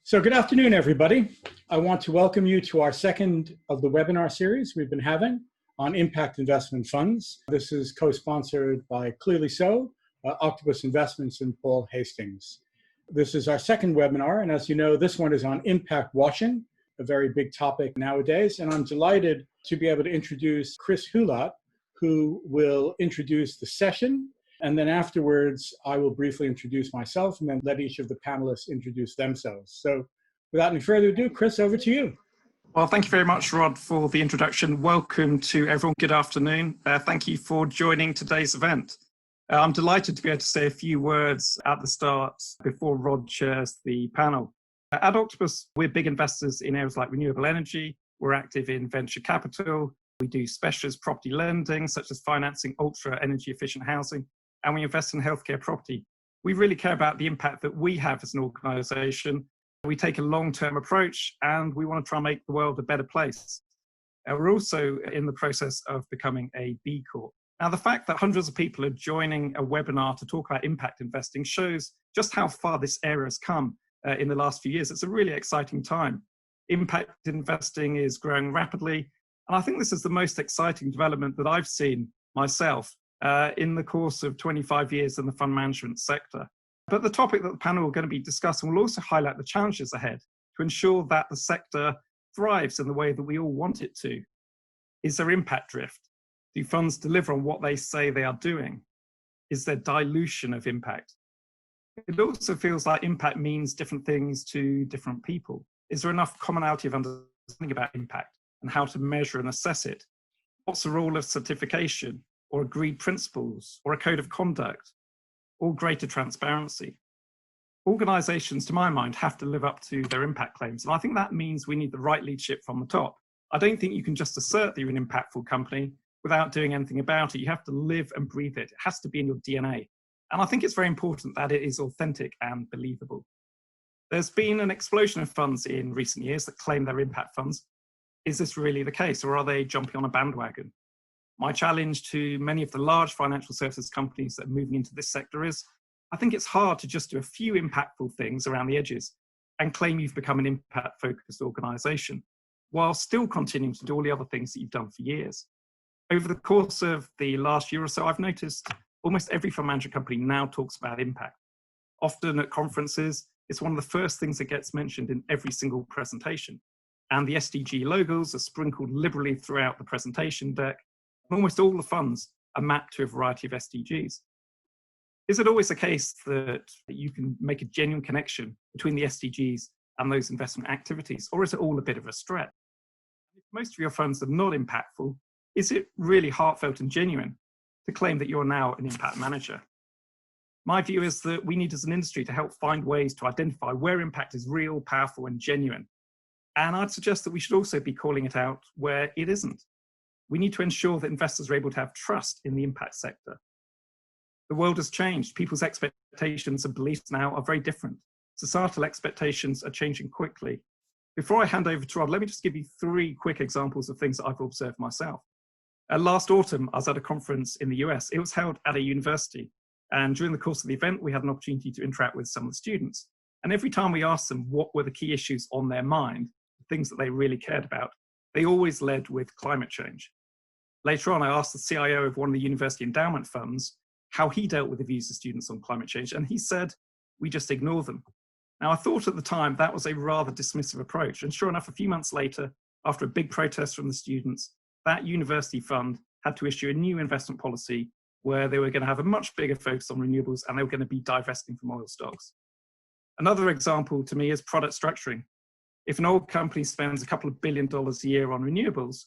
So good afternoon, everybody. I want to welcome you to our second of the webinar series we've been having on impact investment funds. This is co-sponsored by ClearlySo, Octopus Investments, and Paul Hastings. This is our second webinar, and as you know, this one is on impact watching, a very big topic nowadays. And I'm delighted to be able to introduce Chris Hulat, who will introduce the session. And then afterwards, I will briefly introduce myself and then let each of the panelists introduce themselves. So without any further ado, Chris, over to you. Well, thank you very much, Rod, for the introduction. Welcome to everyone. Good afternoon. Thank you for joining today's event. I'm delighted to be able to say a few words at the start before Rod chairs the panel. At Octopus, we're big investors in areas like renewable energy. We're active in venture capital. We do specialist property lending, such as financing ultra energy efficient housing. And we invest in healthcare property. We really care about the impact that we have as an organization. We take a long-term approach and we want to try and make the world a better place. We're also in the process of becoming a B Corp. Now, the fact that hundreds of people are joining a webinar to talk about impact investing shows just how far this area has come in the last few years. It's a really exciting time. Impact investing is growing rapidly. And I think this is the most exciting development that I've seen myself in the course of 25 years in the fund management sector. But the topic that the panel are going to be discussing will also highlight the challenges ahead to ensure that the sector thrives in the way that we all want it to. Is there impact drift? Do funds deliver on what they say they are doing? Is there dilution of impact? It also feels like impact means different things to different people. Is there enough commonality of understanding about impact and how to measure and assess it? What's the role of certification, or agreed principles, or a code of conduct, or greater transparency? Organizations, to my mind, have to live up to their impact claims. And I think that means we need the right leadership from the top. I don't think you can just assert that you're an impactful company without doing anything about it. You have to live and breathe it. It has to be in your DNA. And I think it's very important that it is authentic and believable. There's been an explosion of funds in recent years that claim they're impact funds. Is this really the case, or are they jumping on a bandwagon? My challenge to many of the large financial services companies that are moving into this sector is, I think it's hard to just do a few impactful things around the edges and claim you've become an impact-focused organization, while still continuing to do all the other things that you've done for years. Over the course of the last year or so, I've noticed almost every fund management company now talks about impact. Often at conferences, it's one of the first things that gets mentioned in every single presentation. And the SDG logos are sprinkled liberally throughout the presentation deck. Almost all the funds are mapped to a variety of SDGs. Is it always the case that you can make a genuine connection between the SDGs and those investment activities, or is it all a bit of a stretch? If most of your funds are not impactful, is it really heartfelt and genuine to claim that you're now an impact manager? My view is that we need as an industry to help find ways to identify where impact is real, powerful, and genuine. And I'd suggest that we should also be calling it out where it isn't. We need to ensure that investors are able to have trust in the impact sector. The world has changed. People's expectations and beliefs now are very different. Societal expectations are changing quickly. Before I hand over to Rod, let me just give you 3 quick examples of things that I've observed myself. Last autumn, I was at a conference in the US. It was held at a university. And during the course of the event, we had an opportunity to interact with some of the students. And every time we asked them what were the key issues on their mind, things that they really cared about, they always led with climate change. Later on, I asked the CIO of one of the university endowment funds how he dealt with the views of students on climate change, and he said, we just ignore them. Now, I thought at the time that was a rather dismissive approach, and sure enough, a few months later, after a big protest from the students, that university fund had to issue a new investment policy where they were going to have a much bigger focus on renewables, and they were going to be divesting from oil stocks. Another example to me is product structuring. If an oil company spends a couple of $1 billion a year on renewables,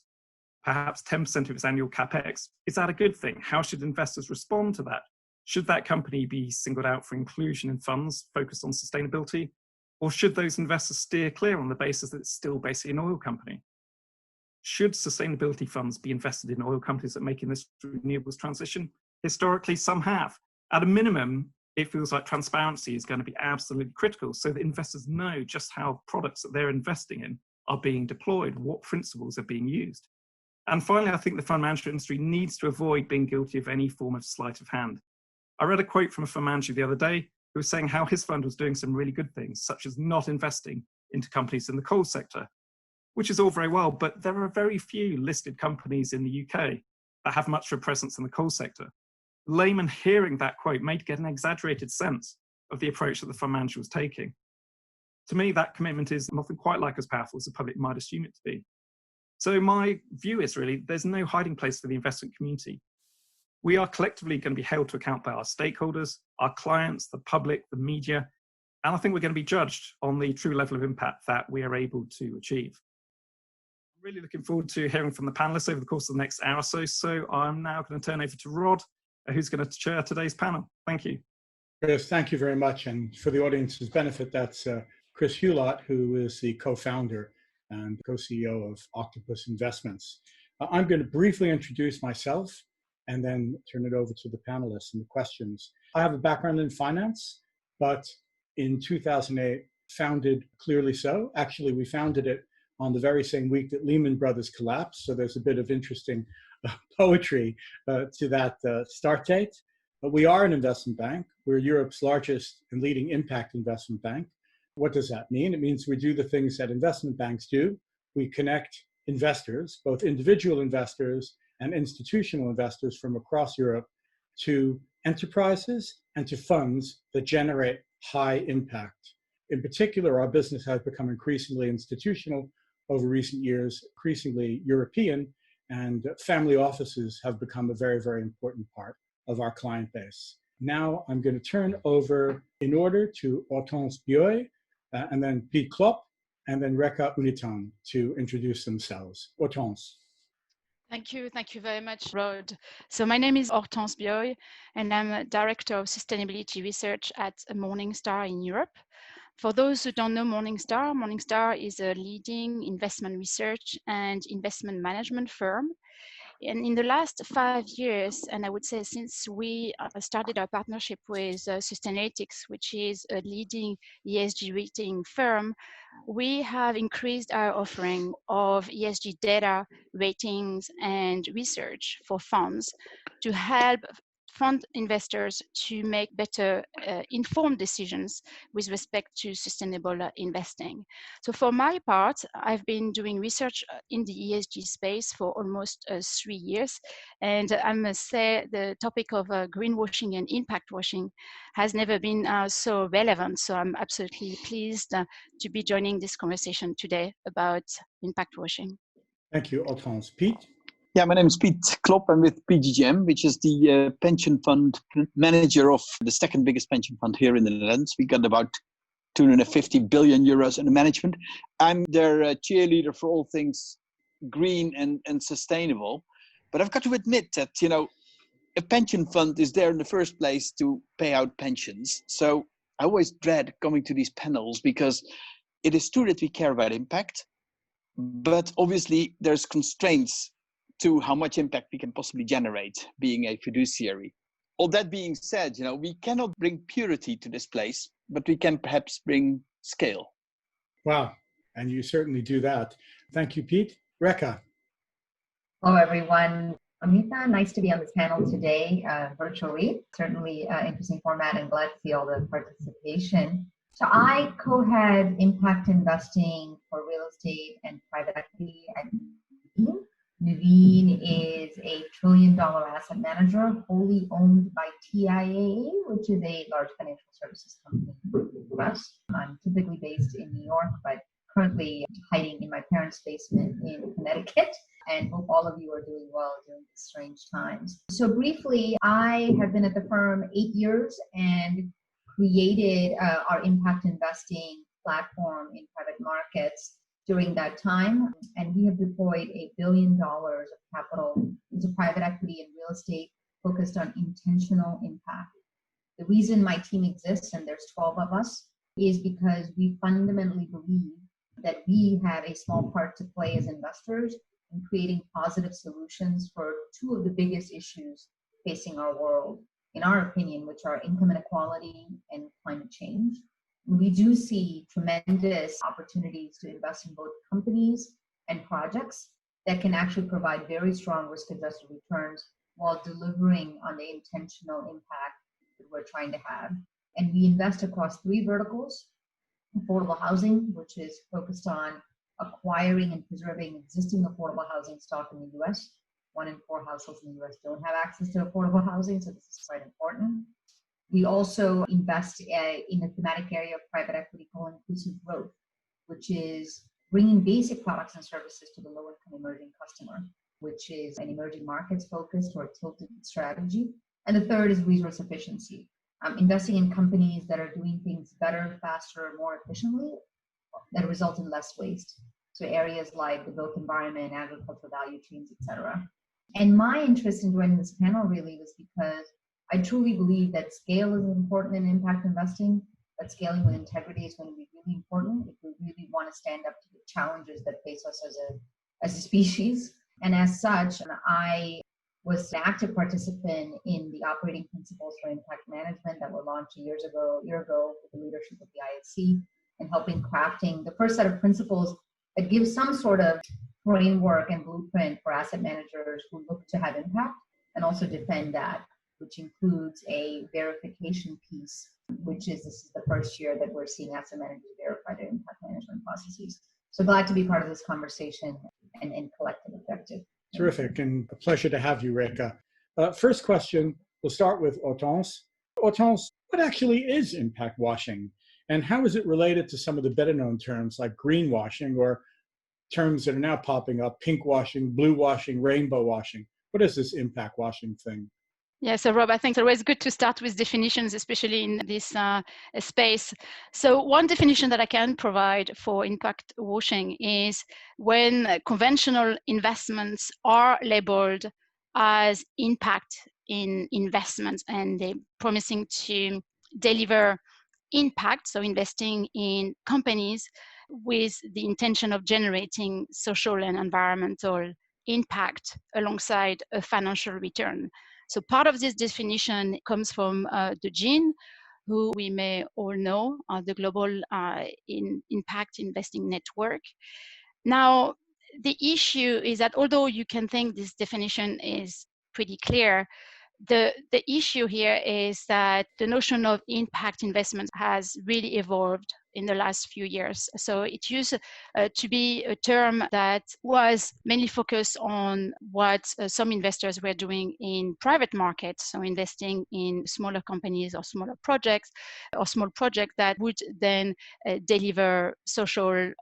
perhaps 10% of its annual capex, is that a good thing? How should investors respond to that? Should that company be singled out for inclusion in funds focused on sustainability? Or should those investors steer clear on the basis that it's still basically an oil company? Should sustainability funds be invested in oil companies that are making this renewables transition? Historically, some have. At a minimum, it feels like transparency is going to be absolutely critical so that investors know just how products that they're investing in are being deployed, what principles are being used. And finally, I think the fund management industry needs to avoid being guilty of any form of sleight of hand. I read a quote from a fund manager the other day who who was saying how his fund was doing some really good things, such as not investing into companies in the coal sector, which is all very well, but there are very few listed companies in the UK that have much of a presence in the coal sector. Laymen hearing that quote may get an exaggerated sense of the approach that the fund manager was taking. To me, that commitment is nothing quite like as powerful as the public might assume it to be. So my view is really, there's no hiding place for the investment community. We are collectively going to be held to account by our stakeholders, our clients, the public, the media, and I think we're going to be judged on the true level of impact that we are able to achieve. I'm really looking forward to hearing from the panelists over the course of the next hour or so. So I'm now going to turn over to Rod, who's going to chair today's panel. Thank you. Chris, thank you very much. And for the audience's benefit, that's Chris Hulot, who is the co-founder and co-CEO of Octopus Investments. I'm going to briefly introduce myself and then turn it over to the panelists and the questions. I have a background in finance, but in 2008, founded ClearlySo. Actually, we founded it on the very same week that Lehman Brothers collapsed. So there's a bit of interesting poetry to that start date. But we are an investment bank. We're Europe's largest and leading impact investment bank. What does that mean? It means we do the things that investment banks do. We connect investors, both individual investors and institutional investors from across Europe, to enterprises and to funds that generate high impact. In particular, our business has become increasingly institutional over recent years, increasingly European, and family offices have become a very, very important part of our client base. Now I'm going to turn over in order to Hortense Bioy, and then Pete Klopp, and then Rekha Unitan to introduce themselves. Hortense. Thank you very much, Rod. So my name is Hortense Bioy, and I'm a Director of Sustainability Research at Morningstar in Europe. For those who don't know Morningstar, Morningstar is a leading investment research and investment management firm. And in the last 5 years, and I would say since we started our partnership with Sustainalytics, which is a leading ESG rating firm, we have increased our offering of ESG data, ratings, and research for funds to help fund investors to make better informed decisions with respect to sustainable investing. So for my part, I've been doing research in the ESG space for almost 3 years. And I must say the topic of greenwashing and impact washing has never been so relevant. So I'm absolutely pleased to be joining this conversation today about impact washing. Thank you, Hortense. Pete? Yeah, my name is Pete Klopp. I'm with PGGM, which is the pension fund manager of the second biggest pension fund here in the Netherlands. We got about 250 billion euros in management. I'm their cheerleader for all things green and sustainable. But I've got to admit that, you know, a pension fund is there in the first place to pay out pensions. So I always dread coming to these panels because it is true that we care about impact, but obviously there's constraints to how much impact we can possibly generate being a fiduciary. All that being said, you know, we cannot bring purity to this place, but we can perhaps bring scale. Wow, and you certainly do that. Thank you, Pete. Rekha. Hello, everyone. Amita, nice to be on this panel today, virtually. Certainly interesting format and glad to see all the participation. So I co-head impact investing for real estate and private equity at Nuveen. Nuveen is a $1 trillion asset manager wholly owned by TIAA, which is a large financial services company in the US. I'm typically based in New York, but currently hiding in my parents' basement in Connecticut, and hope all of you are doing well during these strange times. So briefly, I have been at the firm 8 years and created our impact investing platform in private markets during that time, and we have deployed $1 billion of capital into private equity and real estate focused on intentional impact. The reason my team exists, and there's 12 of us, is because we fundamentally believe that we have a small part to play as investors in creating positive solutions for two of the biggest issues facing our world, in our opinion, which are income inequality and climate change. We do see tremendous opportunities to invest in both companies and projects that can actually provide very strong risk-adjusted returns while delivering on the intentional impact that we're trying to have. And we invest across 3 verticals: affordable housing, which is focused on acquiring and preserving existing affordable housing stock in the US. 1 in 4 households in the US don't have access to affordable housing, so this is quite important. We also invest in the thematic area of private equity called inclusive growth, which is bringing basic products and services to the low-income emerging customer, which is an emerging markets focused or tilted strategy. And the third is resource efficiency, investing in companies that are doing things better, faster, more efficiently that result in less waste. So areas like the built environment, agricultural value chains, etc. And my interest in joining this panel really was because I truly believe that scale is important in impact investing, but scaling with integrity is going to be really important if we really want to stand up to the challenges that face us as a species. And as such, I was an active participant in the operating principles for impact management that were launched a year ago with the leadership of the IFC, and helping crafting the first set of principles that gives some sort of framework and blueprint for asset managers who look to have impact and also defend that, which includes a verification piece, which is, this is the first year that we're seeing asset managers verify their impact management processes. So glad to be part of this conversation and collective objective. Terrific, and a pleasure to have you, Reka. First question, we'll start with Hortense. Hortense, what actually is impact washing? And how is it related to some of the better known terms like greenwashing, or terms that are now popping up, pink washing, blue washing, rainbow washing? What is this impact washing thing? Yeah, so Rob, I think it's always good to start with definitions, especially in this space. So one definition that I can provide for impact washing is when conventional investments are labeled as impact in investments and they're promising to deliver impact, so investing in companies with the intention of generating social and environmental impact alongside a financial return. So part of this definition comes from the Gene, who we may all know, the global impact investing network. Now, the issue is that although you can think this definition is pretty clear, the issue here is that the notion of impact investment has really evolved in the last few years. So it used to be a term that was mainly focused on what some investors were doing in private markets, so investing in smaller companies or smaller projects or small projects that would then deliver social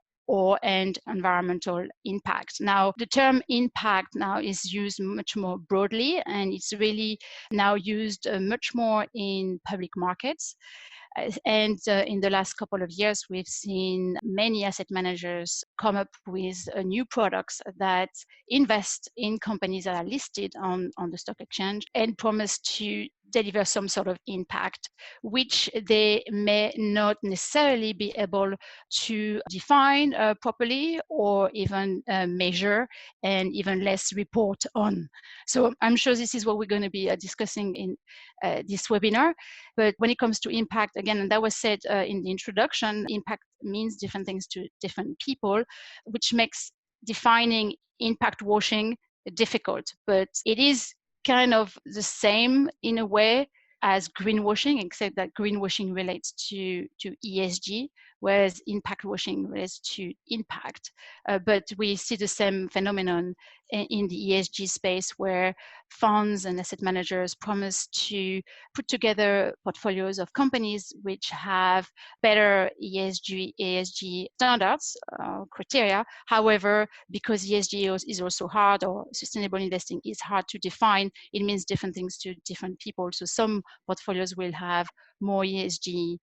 and environmental impact. Now, the term impact now is used much more broadly, and it's really now used much more in public markets. And in the last couple of years, we've seen many asset managers come up with new products that invest in companies that are listed on the stock exchange and promise to deliver some sort of impact, which they may not necessarily be able to define properly or even measure, and even less report on. So I'm sure this is what we're going to be discussing in this webinar. But when it comes to impact, again, and that was said in the introduction, impact means different things to different people, which makes defining impact washing difficult. But it is kind of the same in a way as greenwashing, except that greenwashing relates to ESG, whereas impact washing relates to impact. But we see the same phenomenon in the ESG space, where funds and asset managers promise to put together portfolios of companies which have better ESG standards, criteria. However, because ESG is also hard, or sustainable investing is hard to define, it means different things to different people. So some portfolios will have more ESG,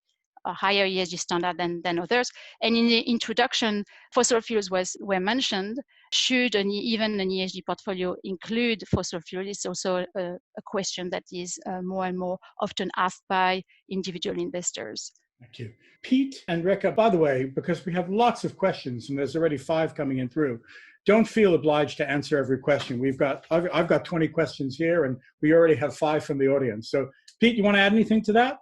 a higher ESG standard than others. And in the introduction, fossil fuels were mentioned. Should even an ESG portfolio include fossil fuels? It's also a question that is more and more often asked by individual investors. Thank you. Pete and Reka, by the way, because we have lots of questions and there's already 5 coming in through, don't feel obliged to answer every question. I've got 20 questions here, and we already have 5 from the audience. So Pete, you want to add anything to that?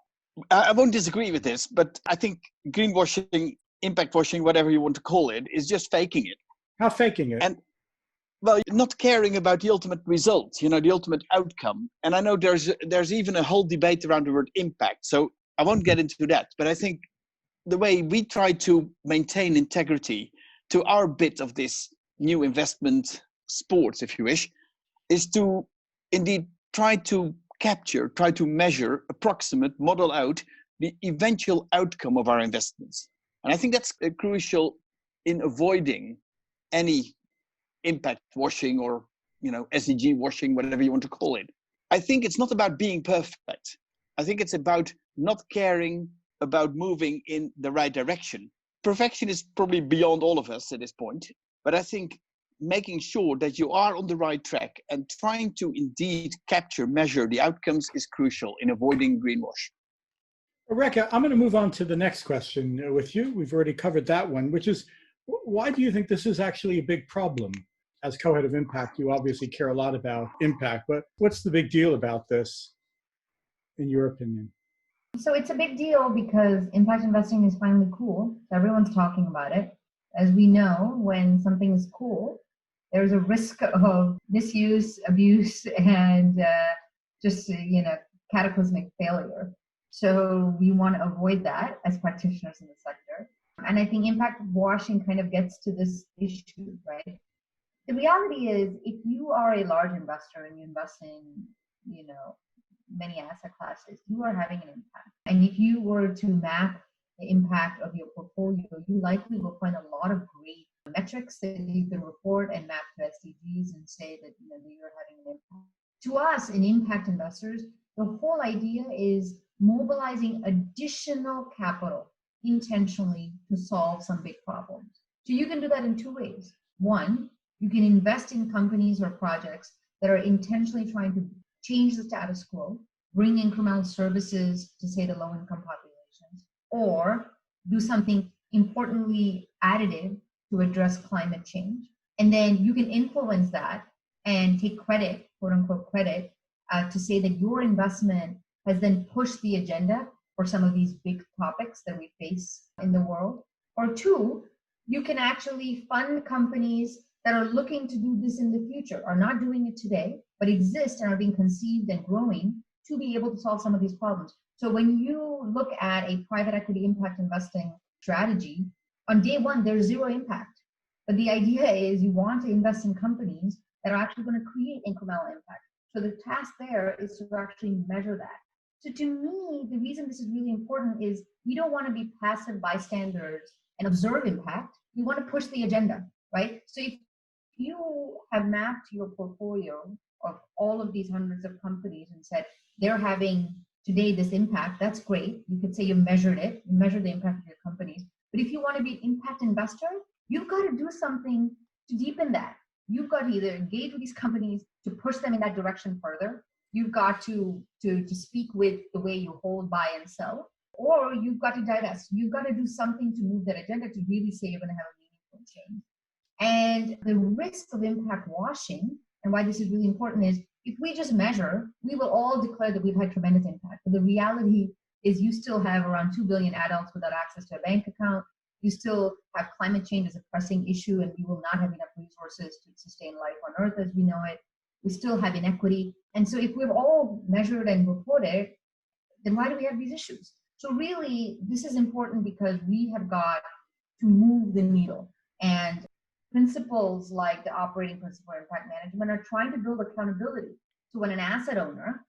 I won't disagree with this, but I think greenwashing, impact washing, whatever you want to call it, is just faking it. How faking it? And well, not caring about the ultimate result, the ultimate outcome. And I know there's even a whole debate around the word impact. So I won't get into that, but I think the way we try to maintain integrity to our bit of this new investment sports, if you wish, is to indeed try to capture, try to measure, approximate, model out the eventual outcome of our investments. And I think that's crucial in avoiding any impact washing or SDG washing, whatever you want to call it. I think it's not about being perfect. I think it's about not caring about moving in the right direction. Perfection is probably beyond all of us at this point, but I think making sure that you are on the right track and trying to indeed capture, measure the outcomes is crucial in avoiding greenwash. Rebecca, I'm going to move on to the next question with you. We've already covered that one, which is, why do you think this is actually a big problem? As co-head of impact, you obviously care a lot about impact, but what's the big deal about this, in your opinion? So it's a big deal because impact investing is finally cool. Everyone's talking about it. As we know, when something is cool, there's a risk of misuse, abuse, and cataclysmic failure. So we want to avoid that as practitioners in the sector. And I think impact washing kind of gets to this issue, right? The reality is, if you are a large investor and you invest in, many asset classes, you are having an impact. And if you were to map the impact of your portfolio, you likely will find a lot of great metrics that you can report and map to SDGs and say that you're having an impact. To us, in impact investors, the whole idea is mobilizing additional capital intentionally to solve some big problems. So you can do that in two ways. One, you can invest in companies or projects that are intentionally trying to change the status quo, bring incremental services to, say, the low-income populations, or do something importantly additive to address climate change. And then you can influence that and take credit, quote-unquote credit, to say that your investment has then pushed the agenda for some of these big topics that we face in the world. Or two, you can actually fund companies that are looking to do this in the future, are not doing it today, but exist and are being conceived and growing to be able to solve some of these problems. So when you look at a private equity impact investing strategy, on day one, there's zero impact. But the idea is you want to invest in companies that are actually going to create incremental impact. So the task there is to actually measure that. So to me, the reason this is really important is we don't want to be passive bystanders and observe impact. We want to push the agenda, right? So if you have mapped your portfolio of all of these hundreds of companies and said they're having today this impact, that's great. You could say you measured it, you measured the impact of your companies. But if you want to be an impact investor, you've got to do something to deepen that. You've got to either engage with these companies to push them in that direction further. You've got to speak with the way you hold, buy, and sell, or you've got to divest. You've got to do something to move that agenda to really say you're going to have a meaningful change. And the risk of impact washing, and why this is really important, is if we just measure, we will all declare that we've had tremendous impact. But the reality is you still have around 2 billion adults without access to a bank account. You still have climate change as a pressing issue, and we will not have enough resources to sustain life on Earth as we know it. We still have inequity. And so if we've all measured and reported, then why do we have these issues? So really, this is important because we have got to move the needle. And principles like the operating principle of impact management are trying to build accountability. So when an asset owner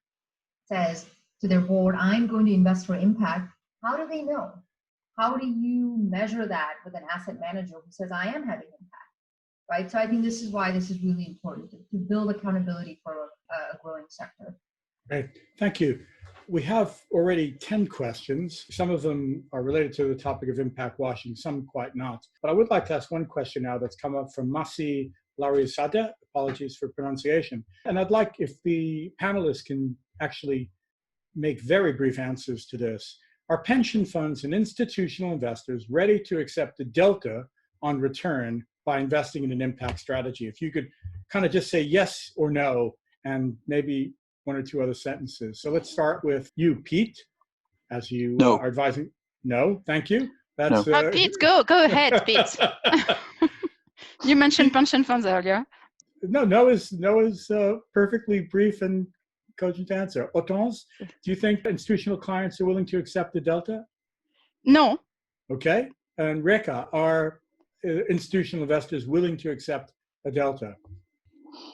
says to their board, I'm going to invest for impact, how do they know? How do you measure that with an asset manager who says, I am having impact, right? So I think this is why this is really important, to build accountability for a growing sector. Great, thank you. We have already 10 questions. Some of them are related to the topic of impact washing, some quite not. But I would like to ask one question now that's come up from Masi Larizadeh. Apologies for pronunciation. And I'd like if the panelists can actually make very brief answers to this. Are pension funds and institutional investors ready to accept the delta on return by investing in an impact strategy? If you could kind of just say yes or no, and maybe one or two other sentences. So let's start with you, Pete, as you are advising. No, thank you. That's Pete, go ahead, Pete. You mentioned pension funds earlier. No is perfectly brief and cogent answer. Hortense, do you think institutional clients are willing to accept the delta? No. Okay. And Reka, are institutional investors willing to accept a delta?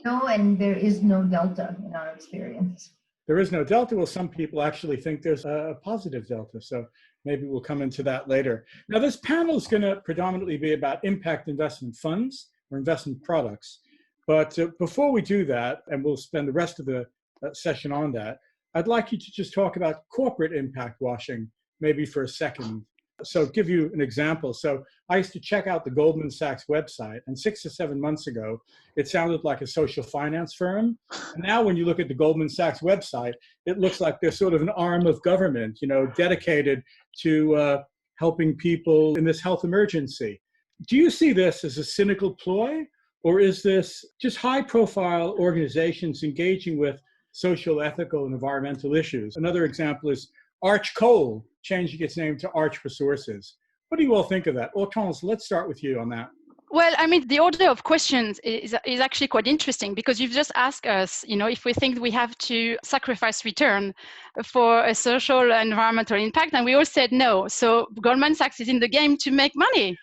No, and there is no delta in our experience. There is no delta. Well, some people actually think there's a positive delta. So maybe we'll come into that later. Now, this panel is going to predominantly be about impact investment funds or investment products. But before we do that, and we'll spend the rest of the session on that, I'd like you to just talk about corporate impact washing, maybe for a second. So give you an example. So I used to check out the Goldman Sachs website, and 6 or 7 months ago, it sounded like a social finance firm. And now when you look at the Goldman Sachs website, it looks like they're sort of an arm of government, dedicated to helping people in this health emergency. Do you see this as a cynical ploy, or is this just high-profile organizations engaging with social, ethical, and environmental issues? Another example is Arch Coal changing its name to Arch Resources. What do you all think of that? Hortense, let's start with you on that. Well, I mean, the order of questions is actually quite interesting, because you've just asked us, if we think we have to sacrifice return for a social and environmental impact, and we all said no. So Goldman Sachs is in the game to make money.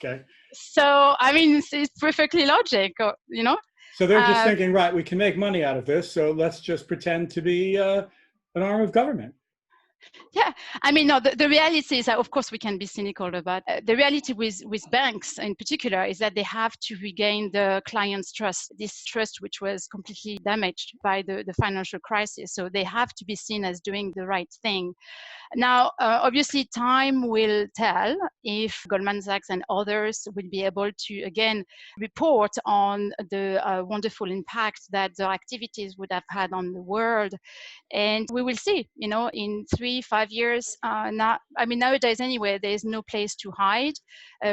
Okay. So, I mean, it's perfectly logical, So they're just thinking, right, we can make money out of this, so let's just pretend to be an arm of government. Yeah, I mean, no, the reality is that, of course, we can be cynical about the reality with banks in particular is that they have to regain the client's trust, this trust which was completely damaged by the financial crisis. So they have to be seen as doing the right thing. Now, obviously, time will tell if Goldman Sachs and others will be able to, again, report on the wonderful impact that their activities would have had on the world. And we will see, in 3-5 years. Nowadays, anyway, there's no place to hide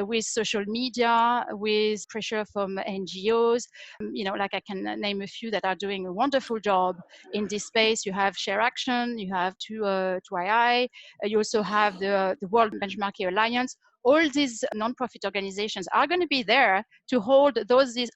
with social media, with pressure from NGOs. Like I can name a few that are doing a wonderful job in this space. You have Share Action, you have 2II, you also have the World Benchmarking Alliance. All these nonprofit organizations are going to be there to hold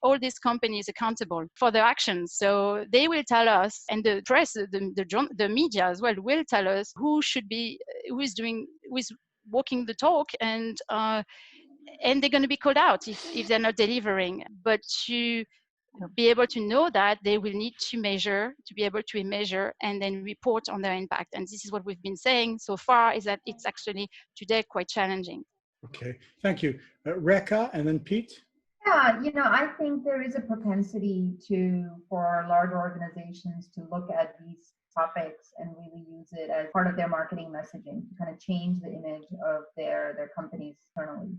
all these companies accountable for their actions. So they will tell us, and the press, the media as well, will tell us who is walking the talk, and they're going to be called out if they're not delivering. But to be able to know that, they will need to be able to measure and then report on their impact. And this is what we've been saying so far, is that it's actually today quite challenging. Okay, thank you. Reka, and then Pete. Yeah, I think there is a propensity for large organizations to look at these topics and really use it as part of their marketing messaging to kind of change the image of their companies externally.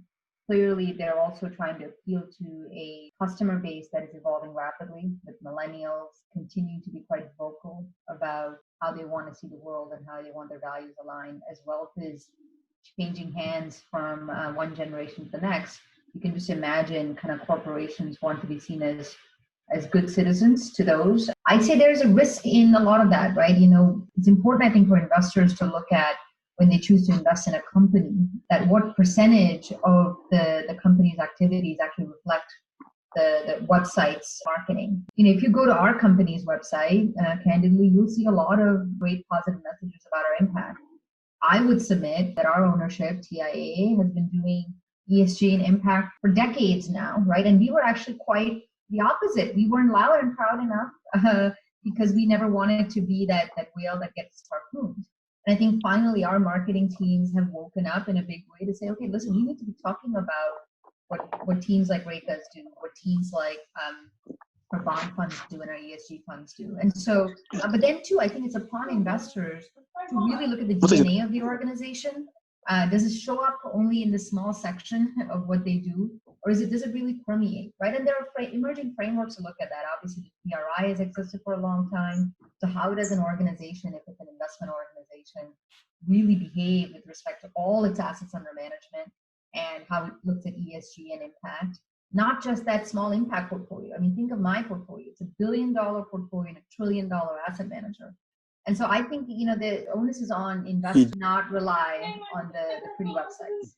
Clearly, they're also trying to appeal to a customer base that is evolving rapidly, with millennials continuing to be quite vocal about how they want to see the world and how they want their values aligned, as wealth is changing hands from one generation to the next. You can just imagine kind of corporations want to be seen as good citizens to those. I'd say there's a risk in a lot of that, right? It's important, I think, for investors to look at, when they choose to invest in a company, that what percentage of the company's activities actually reflect the website's marketing. If you go to our company's website, candidly, you'll see a lot of great positive messages about our impact. I would submit that our ownership, TIAA, has been doing ESG and impact for decades now, right? And we were actually quite the opposite. We weren't loud and proud enough because we never wanted to be that whale that gets harpooned. And I think finally our marketing teams have woken up in a big way to say, okay, listen, we need to be talking about what teams like Reka's do, what teams like our bond funds do and our ESG funds do. And so, but then too, I think it's upon investors to really look at the DNA of the organization. Does it show up only in the small section of what they do, or does it really permeate, right? And there are emerging frameworks to look at that. Obviously, the PRI has existed for a long time. So how does an organization, if it's an investment organization, really behave with respect to all its assets under management, and how it looks at ESG and impact? Not just that small impact portfolio. I mean, think of my portfolio. It's $1 billion portfolio and $1 trillion asset manager. And so I think, the onus is on investors to not rely on the pretty websites.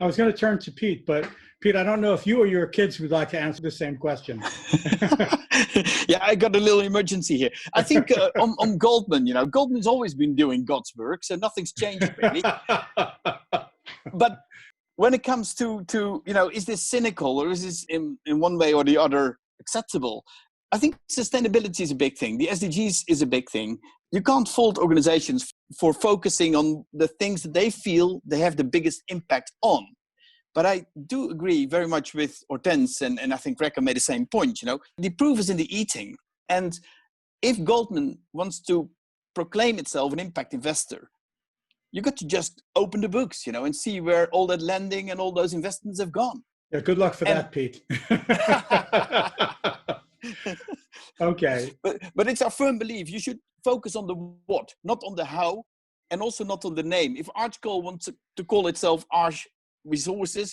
I was going to turn to Pete, but Pete, I don't know if you or your kids would like to answer the same question. Yeah, I got a little emergency here. I think on Goldman, Goldman's always been doing God's work, so nothing's changed really. But when it comes to is this cynical or is this in one way or the other acceptable? I think sustainability is a big thing. The SDGs is a big thing. You can't fault organizations for focusing on the things that they feel they have the biggest impact on. But I do agree very much with Hortense, and I think Rekha made the same point. The proof is in the eating. And if Goldman wants to proclaim itself an impact investor, you got to just open the books, and see where all that lending and all those investments have gone. Yeah, good luck for that, Pete. Okay. But it's our firm belief you should focus on the what, not on the how, and also not on the name. If Archcall wants to call itself Arch Resources,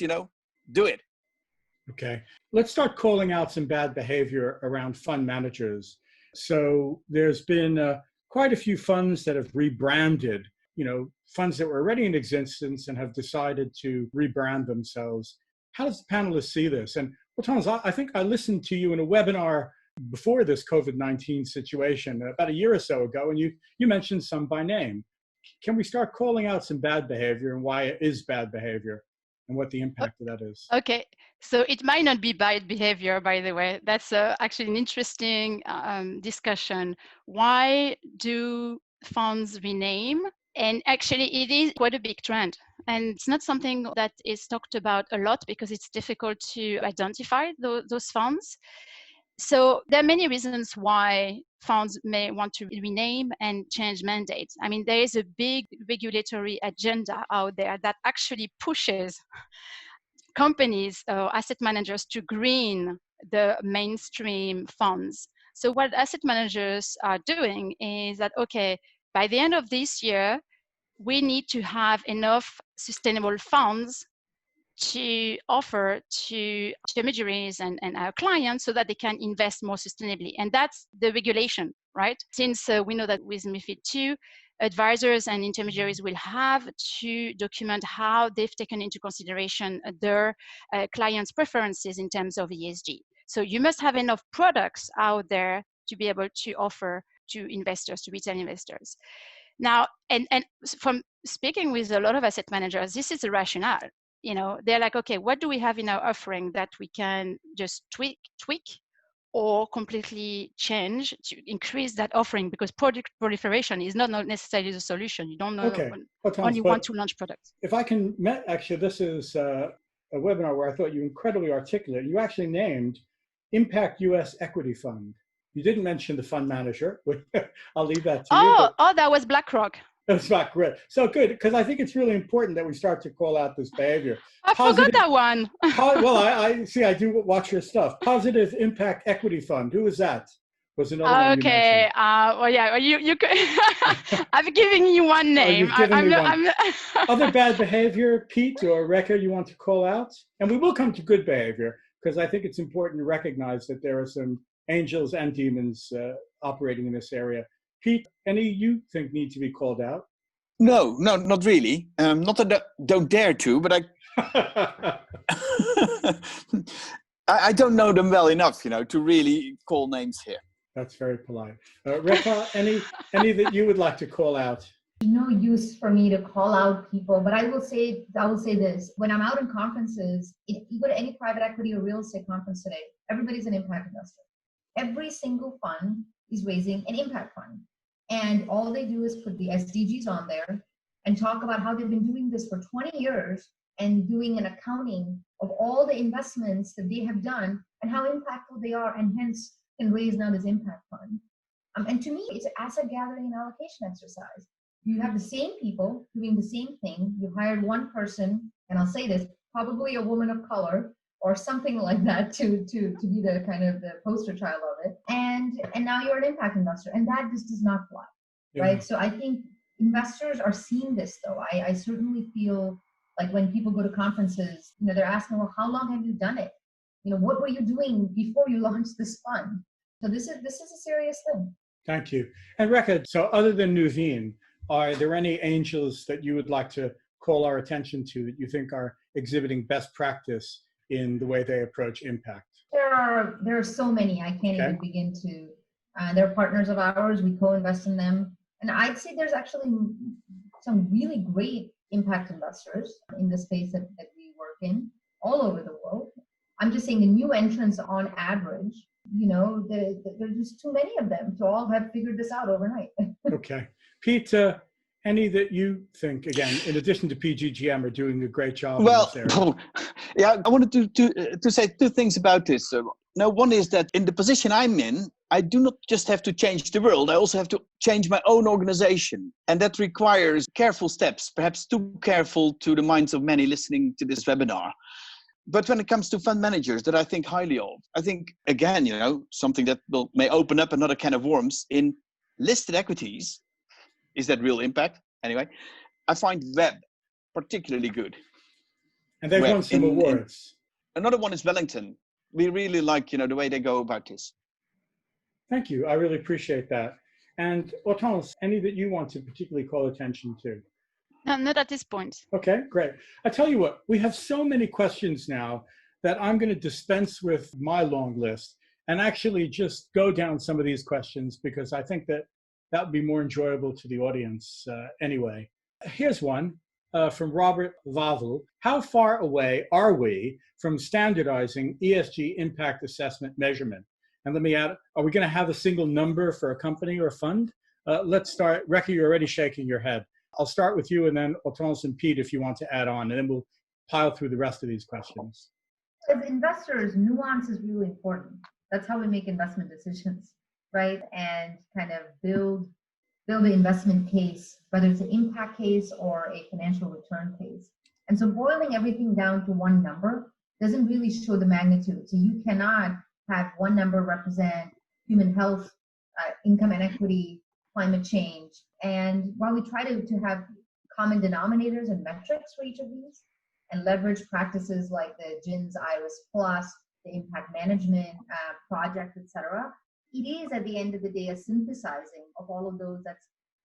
do it. Okay. Let's start calling out some bad behavior around fund managers. So there's been quite a few funds that have rebranded, funds that were already in existence and have decided to rebrand themselves. How does the panelists see this? And well, Thomas, I think I listened to you in a webinar before this COVID-19 situation about a year or so ago, and you mentioned some by name. Can we start calling out some bad behavior and why it is bad behavior and what the impact of that is? Okay, so it might not be bad behavior, by the way. That's actually an interesting discussion. Why do funds rename? And actually, it is quite a big trend. And it's not something that is talked about a lot because it's difficult to identify those funds. So there are many reasons why funds may want to rename and change mandates. I mean, there is a big regulatory agenda out there that actually pushes companies or asset managers to green the mainstream funds. So what asset managers are doing is that, okay, by the end of this year, we need to have enough sustainable funds to offer to intermediaries and our clients so that they can invest more sustainably. And that's the regulation, right? Since we know that with MiFID II, advisors and intermediaries will have to document how they've taken into consideration their clients' preferences in terms of ESG. So you must have enough products out there to be able to offer to investors, to retail investors. Now, and from speaking with a lot of asset managers, this is the rationale. They're like, okay, what do we have in our offering that we can just tweak or completely change to increase that offering? Because product proliferation is not necessarily the solution. You don't know only want to launch products. If I can, actually, this is a webinar where I thought you incredibly articulate. You actually named Impact US Equity Fund. You didn't mention the fund manager. I'll leave that to you. Oh, that was BlackRock. That's not great. So good, because I think it's really important that we start to call out this behavior. I forgot that one. Well, I see. I do watch your stuff. Positive Impact Equity Fund. Who is that? Was another one you mentioned. Well, yeah. You I'm giving you one name. Oh, you've given me one. Other bad behavior, Pete or Rekha, you want to call out? And we will come to good behavior because I think it's important to recognize that there are some angels and demons operating in this area. Pete, any you think need to be called out? No, not really. Not that I don't dare to, but I don't know them well enough, to really call names here. That's very polite. Rekha, any that you would like to call out? No use for me to call out people, but I will say this. When I'm out in conferences, if you go to any private equity or real estate conference today, everybody's an impact investor. Every single fund is raising an impact fund. And all they do is put the SDGs on there and talk about how they've been doing this for 20 years and doing an accounting of all the investments that they have done and how impactful they are, and hence can raise now this impact fund. And to me, it's an asset gathering and allocation exercise. You have the same people doing the same thing. You hired one person, and I'll say this, probably a woman of color or something like that to be the kind of the poster child of it. And now you're an impact investor, and that just does not fly, right? So I think investors are seeing this though. I certainly feel like when people go to conferences, they're asking, well, how long have you done it? What were you doing before you launched this fund? So this is a serious thing. Thank you. And Rekha, so other than Nuveen, are there any angels that you would like to call our attention to that you think are exhibiting best practice in the way they approach impact? There are so many. I can't even begin to. They're partners of ours. We co-invest in them. And I'd say there's actually some really great impact investors in the space that we work in all over the world. I'm just saying the new entrants on average, there's just too many of them to all have figured this out overnight. Okay. Pete, any that you think, again, in addition to PGGM, are doing a great job in this area? Yeah, I wanted to say two things about this. Now, one is that in the position I'm in, I do not just have to change the world, I also have to change my own organization. And that requires careful steps, perhaps too careful to the minds of many listening to this webinar. But when it comes to fund managers that I think highly of, I think, again, something that may open up another can of worms in listed equities. Is that real impact? Anyway, I find Web particularly good. And they've won some awards. Another one is Wellington. We really like, the way they go about this. Thank you. I really appreciate that. And Hortense, any that you want to particularly call attention to? No, not at this point. Okay, great. I tell you what, we have so many questions now that I'm going to dispense with my long list and actually just go down some of these questions because I think that would be more enjoyable to the audience anyway. Here's one from Robert Vavel. How far away are we from standardizing ESG impact assessment measurement? And let me add, are we going to have a single number for a company or a fund? Let's start. Rekha, you're already shaking your head. I'll start with you and then Hortense and Pete if you want to add on, and then we'll pile through the rest of these questions. As investors, nuance is really important. That's how we make investment decisions, right? And kind of build the investment case, whether it's an impact case or a financial return case. And so boiling everything down to one number doesn't really show the magnitude. So you cannot have one number represent human health, income and equity, climate change. And while we try to have common denominators and metrics for each of these and leverage practices like the GINS IRIS Plus, the impact management project, etc., it is at the end of the day a synthesizing of all of those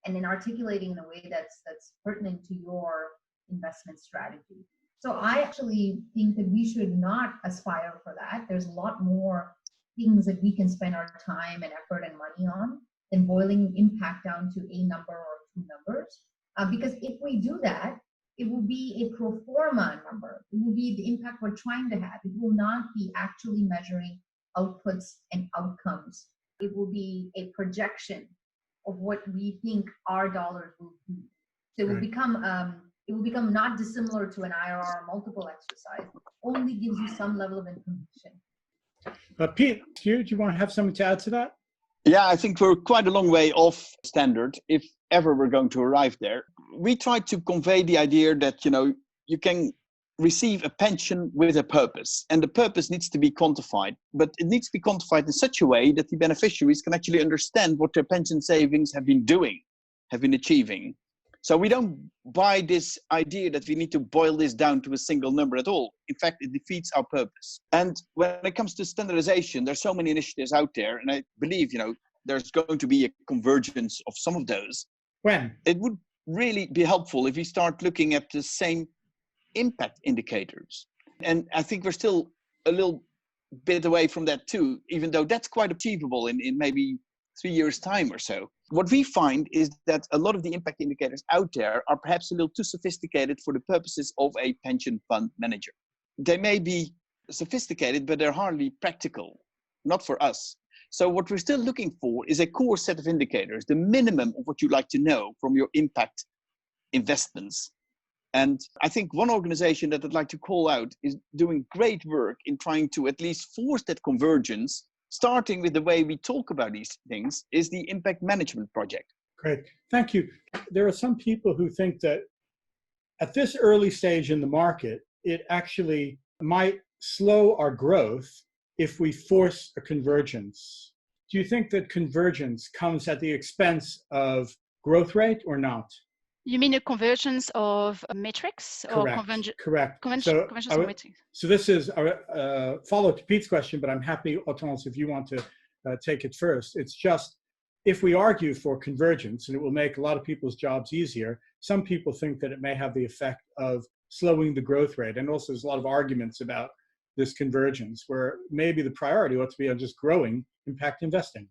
and then articulating in a way that's pertinent to your investment strategy. So I actually think that we should not aspire for that. There's a lot more things that we can spend our time and effort and money on than boiling impact down to a number or two numbers. Because if we do that, it will be a pro forma number. It will be the impact we're trying to have. It will not be actually measuring outputs and outcomes. It will be a projection of what we think our dollars will do. So it will become not dissimilar to an IRR multiple exercise. Only gives you some level of information. Pete, do you want to have something to add to that? Yeah, I think we're quite a long way off standard, if ever we're going to arrive there. We try to convey the idea that, you can receive a pension with a purpose, and the purpose needs to be quantified, but it needs to be quantified in such a way that the beneficiaries can actually understand what their pension savings have been achieving. So we don't buy this idea that we need to boil this down to a single number at all. In fact, it defeats our purpose. And when it comes to standardization, there's so many initiatives out there, and I believe, there's going to be a convergence of some of those. When? It would really be helpful if we start looking at the same impact indicators. And I think we're still a little bit away from that too, even though that's quite achievable in maybe 3 years' time or so. What we find is that a lot of the impact indicators out there are perhaps a little too sophisticated for the purposes of a pension fund manager. They may be sophisticated, but they're hardly practical, not for us. So what we're still looking for is a core set of indicators, the minimum of what you'd like to know from your impact investments. And I think one organization that I'd like to call out is doing great work in trying to at least force that convergence, starting with the way we talk about these things, is the Impact Management Project. Great, thank you. There are some people who think that at this early stage in the market, it actually might slow our growth if we force a convergence. Do you think that convergence comes at the expense of growth rate or not? You mean a convergence of metrics? Correct. Correct. Convergence of metrics. So this is a follow-up to Pete's question, but I'm happy, Hortense, if you want to take it first. It's just, if we argue for convergence, and it will make a lot of people's jobs easier, some people think that it may have the effect of slowing the growth rate. And also there's a lot of arguments about this convergence where maybe the priority ought to be on just growing impact investing.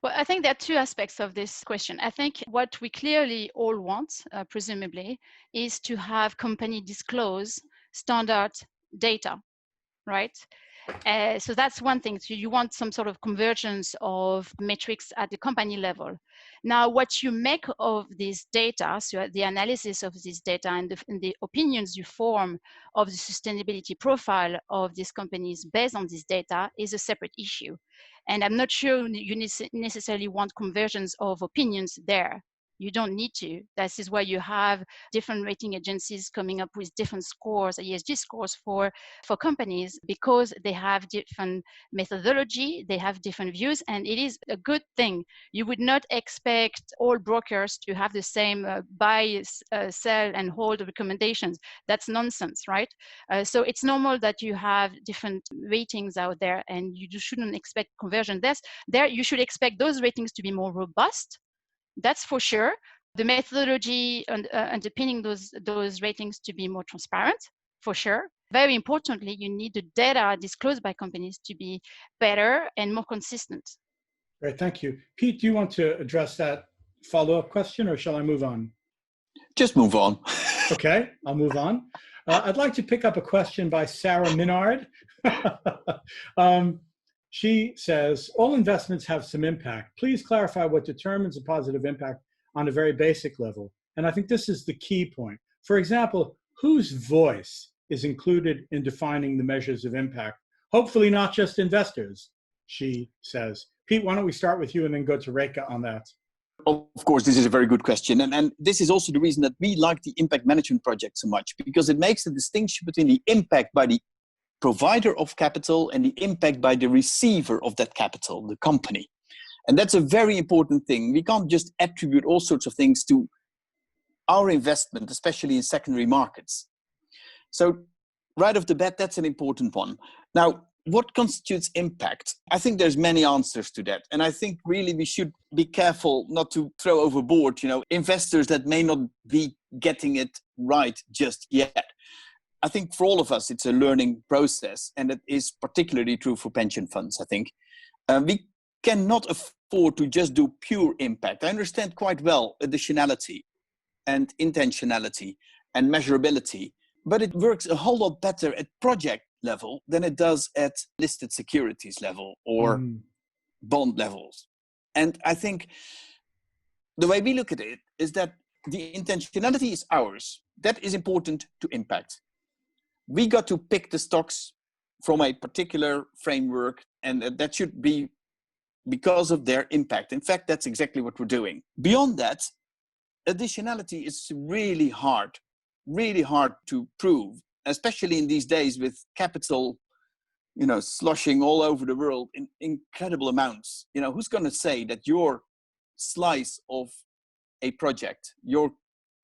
Well, I think there are two aspects of this question. I think what we clearly all want, presumably, is to have company disclose standard data, right? So that's one thing. So you want some sort of convergence of metrics at the company level. Now, what you make of this data, so the analysis of this data and the opinions you form of the sustainability profile of these companies based on this data is a separate issue. And I'm not sure you necessarily want convergence of opinions there. You don't need to. This is why you have different rating agencies coming up with different scores, ESG scores for companies, because they have different methodology, they have different views, and it is a good thing. You would not expect all brokers to have the same buy, sell, and hold recommendations. That's nonsense, right? So it's normal that you have different ratings out there, and you shouldn't expect conversion. There you should expect those ratings to be more robust. That's for sure. The methodology underpinning those ratings to be more transparent, for sure. Very importantly, you need the data disclosed by companies to be better and more consistent. Great, thank you. Pete, do you want to address that follow-up question, or shall I move on? Just move on. Okay, I'll move on. I'd like to pick up a question by Sarah Minard. She says, all investments have some impact. Please clarify what determines a positive impact on a very basic level. And I think this is the key point. For example, whose voice is included in defining the measures of impact? Hopefully not just investors, she says. Pete, why don't we start with you and then go to Reka on that? Of course, this is a very good question. And this is also the reason that we like the impact management project so much, because it makes the distinction between the impact by the provider of capital and the impact by the receiver of that capital, the company. And that's a very important thing. We can't just attribute all sorts of things to our investment, especially in secondary markets. So right off the bat, that's an important one. Now, what constitutes impact? I think there's many answers to that. And I think really we should be careful not to throw overboard, investors that may not be getting it right just yet. I think for all of us, it's a learning process, and it is particularly true for pension funds, I think. We cannot afford to just do pure impact. I understand quite well additionality and intentionality and measurability, but it works a whole lot better at project level than it does at listed securities level or bond levels. And I think the way we look at it is that the intentionality is ours. That is important to impact. We got to pick the stocks from a particular framework, and that should be because of their impact. In fact, that's exactly what we're doing. Beyond that, additionality is really hard to prove, especially in these days with capital, sloshing all over the world in incredible amounts. Who's going to say that your slice of a project, your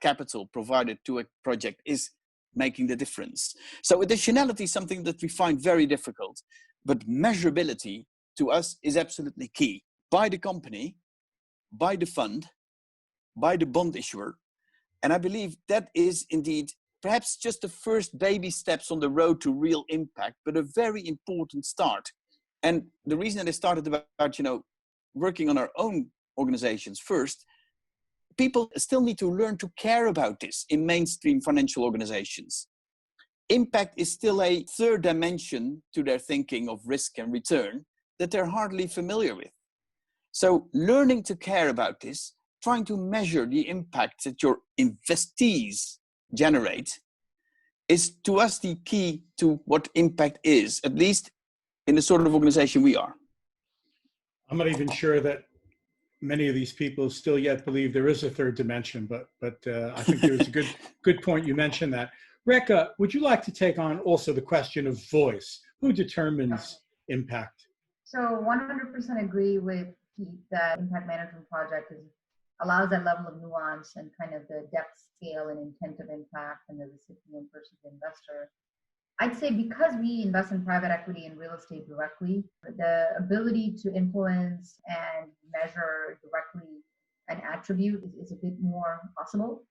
capital provided to a project is making the difference? So additionality is something that we find very difficult, but measurability to us is absolutely key. By the company, by the fund, by the bond issuer. And I believe that is indeed perhaps just the first baby steps on the road to real impact, but a very important start. And the reason that I started about working on our own organizations first, people still need to learn to care about this in mainstream financial organizations. Impact is still a third dimension to their thinking of risk and return that they're hardly familiar with. So learning to care about this, trying to measure the impact that your investees generate, is to us the key to what impact is, at least in the sort of organization we are. I'm not even sure that many of these people still yet believe there is a third dimension, but I think there was a good point you mentioned that. Reka, would you like to take on also the question of voice? Who determines impact? So 100% agree with Pete that impact management project allows that level of nuance and kind of the depth, scale, and intent of impact and the recipient versus the investor. I'd say because we invest in private equity and real estate directly, the ability to influence and measure directly an attribute is a bit more possible.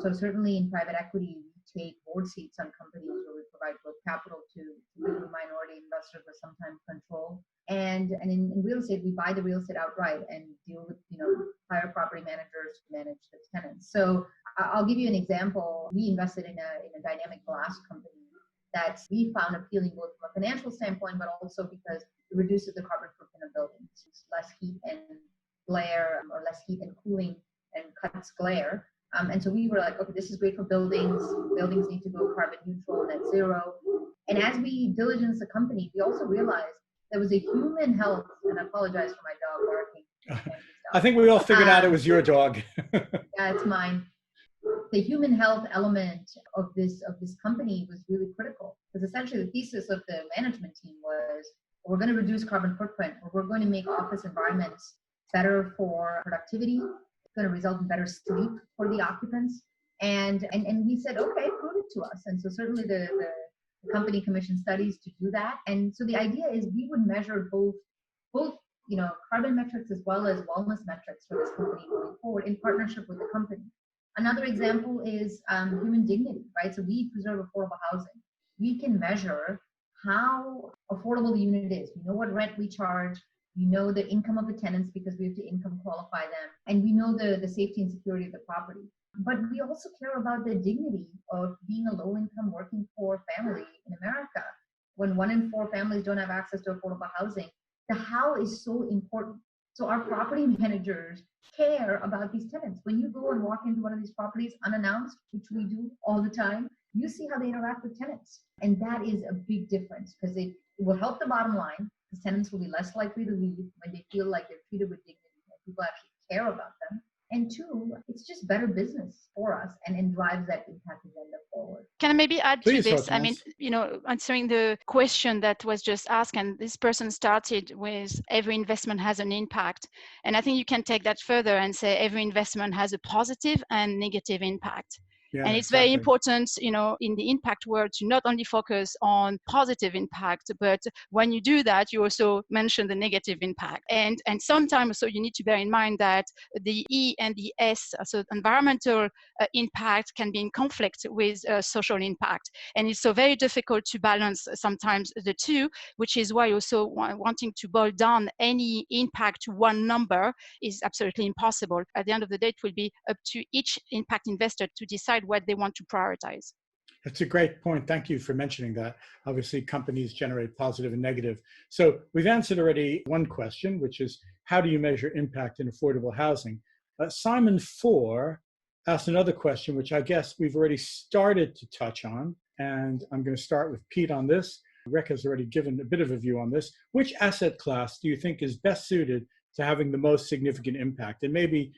So certainly in private equity, we take board seats on companies where we provide both capital to minority investors with sometimes control. And in real estate, we buy the real estate outright and deal with, hire property managers to manage the tenants. So I'll give you an example. We invested in a dynamic glass company that we found appealing both from a financial standpoint, but also because it reduces the carbon footprint of buildings. It's less heat and glare, or less heat and cooling, and cuts glare. And so we were like, okay, this is great for buildings. Buildings need to go carbon neutral, net zero. And as we diligence the company, we also realized there was a human health, and I apologize for my dog barking. I think we all figured out it was your dog. Yeah, it's mine. The human health element of this company was really critical, because essentially the thesis of the management team was, we're going to reduce carbon footprint, or we're going to make office environments better for productivity. It's going to result in better sleep for the occupants. And we said, okay, prove it to us. And so certainly the company commissioned studies to do that. And so the idea is we would measure both carbon metrics as well as wellness metrics for this company going forward in partnership with the company. Another example is human dignity, right? So we preserve affordable housing. We can measure how affordable the unit is. We know what rent we charge. We know the income of the tenants because we have to income qualify them. And we know the safety and security of the property. But we also care about the dignity of being a low-income working poor family in America. When 1 in 4 families don't have access to affordable housing, the how is so important. So our property managers care about these tenants. When you go and walk into one of these properties unannounced, which we do all the time, you see how they interact with tenants. And that is a big difference, because it will help the bottom line, because tenants will be less likely to leave when they feel like they're treated with dignity and people actually care about them. And 2, it's just better business for us and drives that impact agenda forward. Can I maybe add Please, to this? Hortense. Answering the question that was just asked, and this person started with every investment has an impact. And I think you can take that further and say every investment has a positive and negative impact. Yeah, and it's exactly. very important, in the impact world to not only focus on positive impact, but when you do that, you also mention the negative impact. And sometimes, so you need to bear in mind that the E and the S, so environmental impact can be in conflict with social impact. And it's so very difficult to balance sometimes the two, which is why also wanting to boil down any impact to one number is absolutely impossible. At the end of the day, it will be up to each impact investor to decide what they want to prioritize. That's a great point. Thank you for mentioning that. Obviously, companies generate positive and negative. So we've answered already one question, which is, how do you measure impact in affordable housing? Simon 4 asked another question, which I guess we've already started to touch on. And I'm going to start with Pete on this. Rick has already given a bit of a view on this. Which asset class do you think is best suited to having the most significant impact? And maybe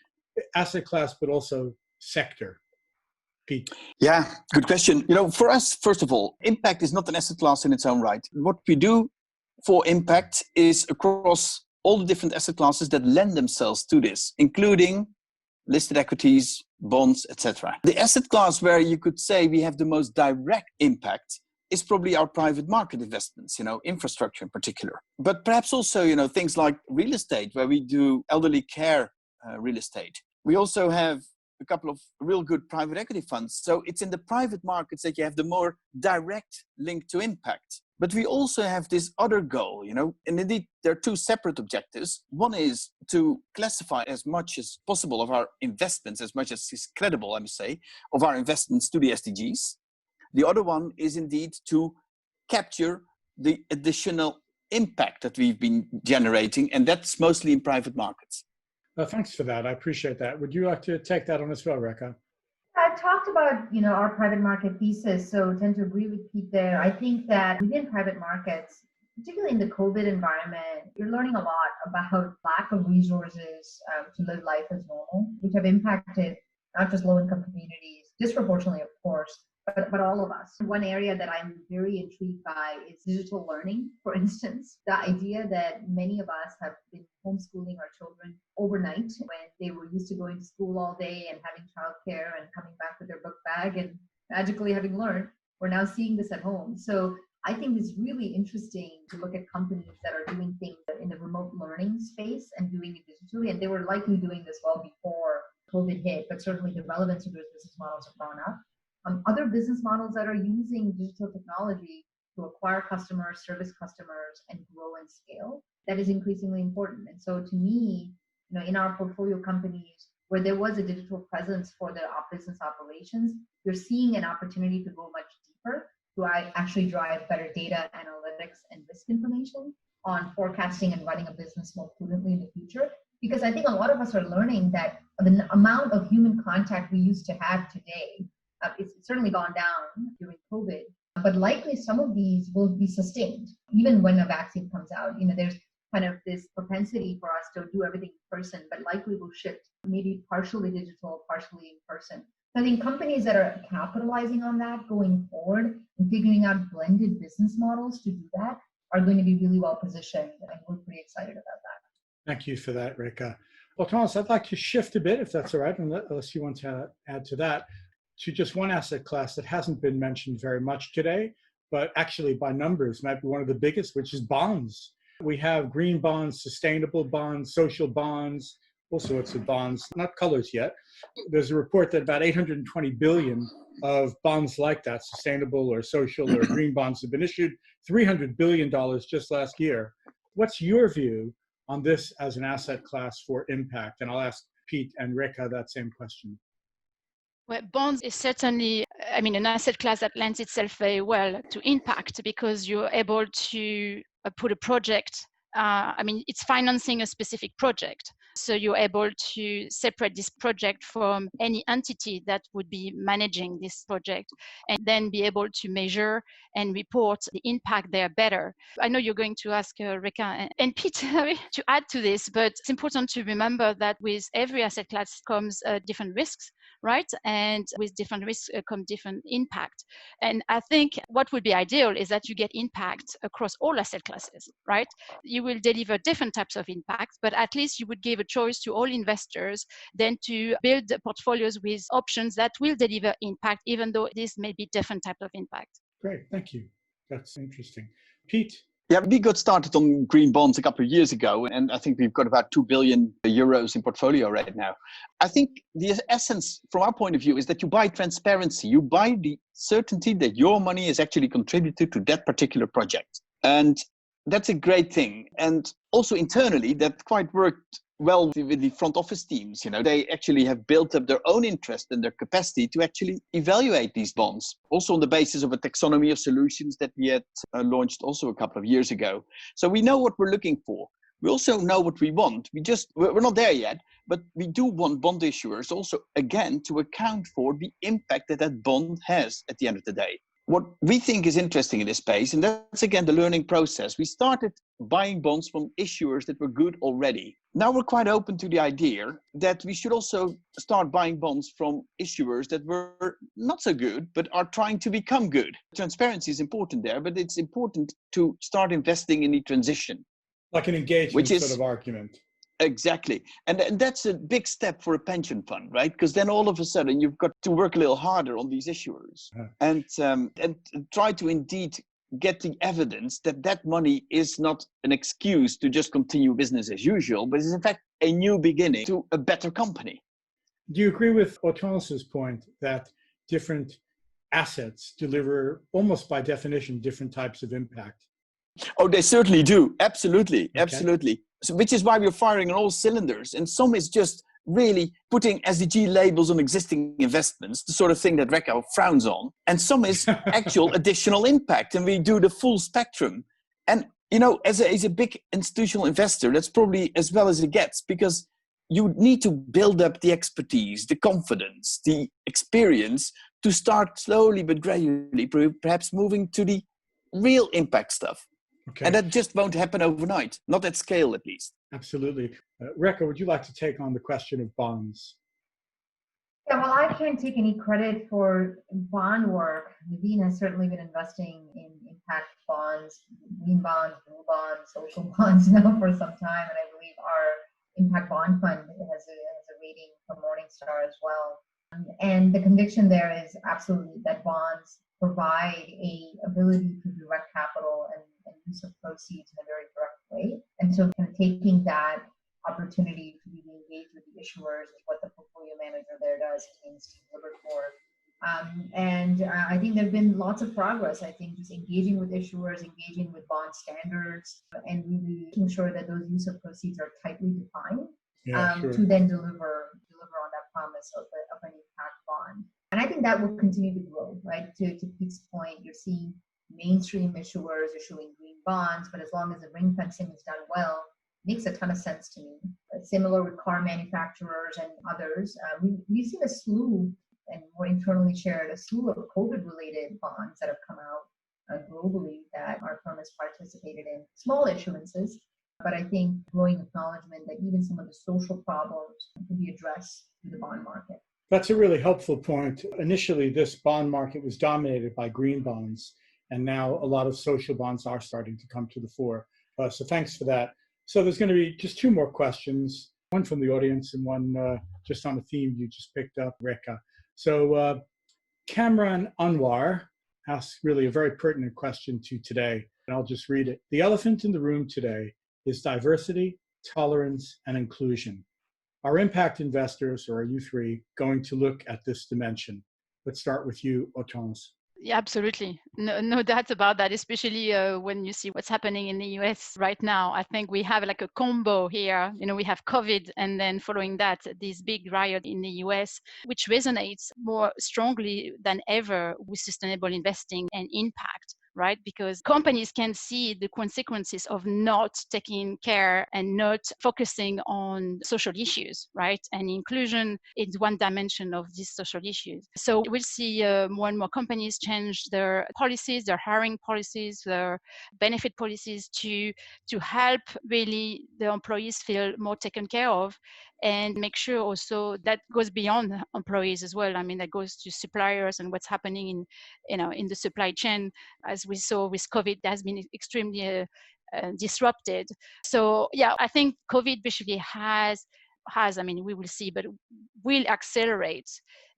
asset class, but also sector. Pete. Yeah, good question. For us, first of all, impact is not an asset class in its own right. What we do for impact is across all the different asset classes that lend themselves to this, including listed equities, bonds, etc. The asset class where you could say we have the most direct impact is probably our private market investments, infrastructure in particular. But perhaps also, things like real estate, where we do elderly care real estate. We also have a couple of real good private equity funds. So it's in the private markets that you have the more direct link to impact. But we also have this other goal, and indeed there are two separate objectives. One is to classify as much as possible of our investments, as much as is credible, I must say, of our investments to the SDGs. The other one is indeed to capture the additional impact that we've been generating, and that's mostly in private markets. Thanks for that. I appreciate that. Would you like to take that on as well, Rekha? I've talked about, our private market thesis, so I tend to agree with Pete there. I think that within private markets, particularly in the COVID environment, you're learning a lot about lack of resources to live life as normal, which have impacted not just low-income communities, disproportionately, of course, but all of us. One area that I'm very intrigued by is digital learning, for instance. The idea that many of us have been homeschooling our children overnight when they were used to going to school all day and having childcare and coming back with their book bag and magically having learned, we're now seeing this at home. So I think it's really interesting to look at companies that are doing things in the remote learning space and doing it digitally. And they were likely doing this well before COVID hit, but certainly the relevance of those business models have gone up. other business models that are using digital technology to acquire customers, service customers, and grow and scale. That is increasingly important. And so to me, in our portfolio companies where there was a digital presence for the business operations, you're seeing an opportunity to go much deeper to actually drive better data analytics and risk information on forecasting and running a business more prudently in the future. Because I think a lot of us are learning that the amount of human contact we used to have today, it's certainly gone down during COVID, but likely some of these will be sustained even when a vaccine comes out. There's kind of this propensity for us to do everything in person, but likely will shift maybe partially digital, partially in person. So I think companies that are capitalizing on that going forward and figuring out blended business models to do that are going to be really well positioned, and we're pretty excited about that. Thank you for that, Rika. Well, Thomas, I'd like to shift a bit, if that's all right, unless you want to add to that, to just one asset class that hasn't been mentioned very much today, but actually by numbers might be one of the biggest, which is bonds. We have green bonds, sustainable bonds, social bonds, all sorts of bonds, not colors yet. There's a report that about 820 billion of bonds like that, sustainable or social or green bonds, have been issued, $300 billion just last year. What's your view on this as an asset class for impact? And I'll ask Pete and Rika that same question. Well, bonds is certainly, an asset class that lends itself very well to impact because you're able to put a project, it's financing a specific project. So you're able to separate this project from any entity that would be managing this project and then be able to measure and report the impact there better. I know you're going to ask Rika and Pete to add to this, but it's important to remember that with every asset class comes different risks, right? And with different risks come different impact. And I think what would be ideal is that you get impact across all asset classes, right? You will deliver different types of impact, but at least you would give a choice to all investors then to build portfolios with options that will deliver impact, even though this may be different type of impact. Great, thank you. That's interesting. Pete? Yeah, we got started on green bonds a couple of years ago, and I think we've got about 2 billion euros in portfolio right now. I think the essence from our point of view is that you buy transparency. You buy the certainty that your money is actually contributed to that particular project. And that's a great thing. And also internally, that quite worked well with the front office teams. They actually have built up their own interest and their capacity to actually evaluate these bonds, also on the basis of a taxonomy of solutions that we had launched also a couple of years ago. So we know what we're looking for. We also know what we want. We're not there yet, but we do want bond issuers also, again, to account for the impact that bond has at the end of the day. What we think is interesting in this space, and that's again the learning process, we started buying bonds from issuers that were good already. Now we're quite open to the idea that we should also start buying bonds from issuers that were not so good, but are trying to become good. Transparency is important there, but it's important to start investing in the transition. Like an engagement sort of argument. Exactly. And that's a big step for a pension fund, right? Because then all of a sudden you've got to work a little harder on these issuers and try to indeed get the evidence that money is not an excuse to just continue business as usual, but is in fact a new beginning to a better company. Do you agree with Thomas's point that different assets deliver almost by definition different types of impact? Oh, they certainly do. Absolutely. Okay. Absolutely. So, which is why we're firing on all cylinders. And some is just really putting SDG labels on existing investments, the sort of thing that Reka frowns on. And some is actual additional impact. And we do the full spectrum. And, as a big institutional investor, that's probably as well as it gets, because you need to build up the expertise, the confidence, the experience to start slowly but gradually, perhaps moving to the real impact stuff. Okay. And that just won't happen overnight, not at scale at least. Absolutely. Reka, would you like to take on the question of bonds? Yeah, well, I can't take any credit for bond work. Naveen has certainly been investing in impact bonds, green bonds, blue bonds, social bonds now for some time. And I believe our impact bond fund has a rating from Morningstar as well. And the conviction there is absolutely that bonds provide a ability to direct capital and use of proceeds in a very direct way. And so kind of taking that opportunity to really engage with the issuers is what the portfolio manager there does. His name is Steve Libertor. I think there have been lots of progress. I think just engaging with issuers, engaging with bond standards, and really making sure that those use of proceeds are tightly defined to then deliver on that promise of an impact bond. And I think that will continue to grow, right? To Pete's point, you're seeing mainstream issuers issuing green bonds, but as long as the ring fencing is done well, makes a ton of sense to me. Similar with car manufacturers and others, we've seen a slew, and more internally shared, a slew of COVID-related bonds that have come out globally that our firm has participated in. Small issuances, but I think growing acknowledgement that even some of the social problems can be addressed through the bond market. That's a really helpful point. Initially, this bond market was dominated by green bonds, and now a lot of social bonds are starting to come to the fore. So thanks for that. So there's going to be just two more questions, one from the audience and one just on a theme you just picked up, Rekha. So Kamran Anwar asks really a very pertinent question to today, and I'll just read it. The elephant in the room today is diversity, tolerance, and inclusion. Are impact investors, or are you three, going to look at this dimension? Let's start with you, Hortense. Yeah, absolutely. No doubt about that, especially when you see what's happening in the US right now. I think we have like a combo here. We have COVID, and then following that, this big riot in the US, which resonates more strongly than ever with sustainable investing and impact. Right? Because companies can see the consequences of not taking care and not focusing on social issues, right? And inclusion is one dimension of these social issues. So we'll see more and more companies change their policies, their hiring policies, their benefit policies to help really the employees feel more taken care of, and make sure also that goes beyond employees as well. I mean, that goes to suppliers and what's happening in the supply chain. As we saw with COVID, that has been extremely disrupted. So yeah, I think COVID basically has, I mean, we will see, but will accelerate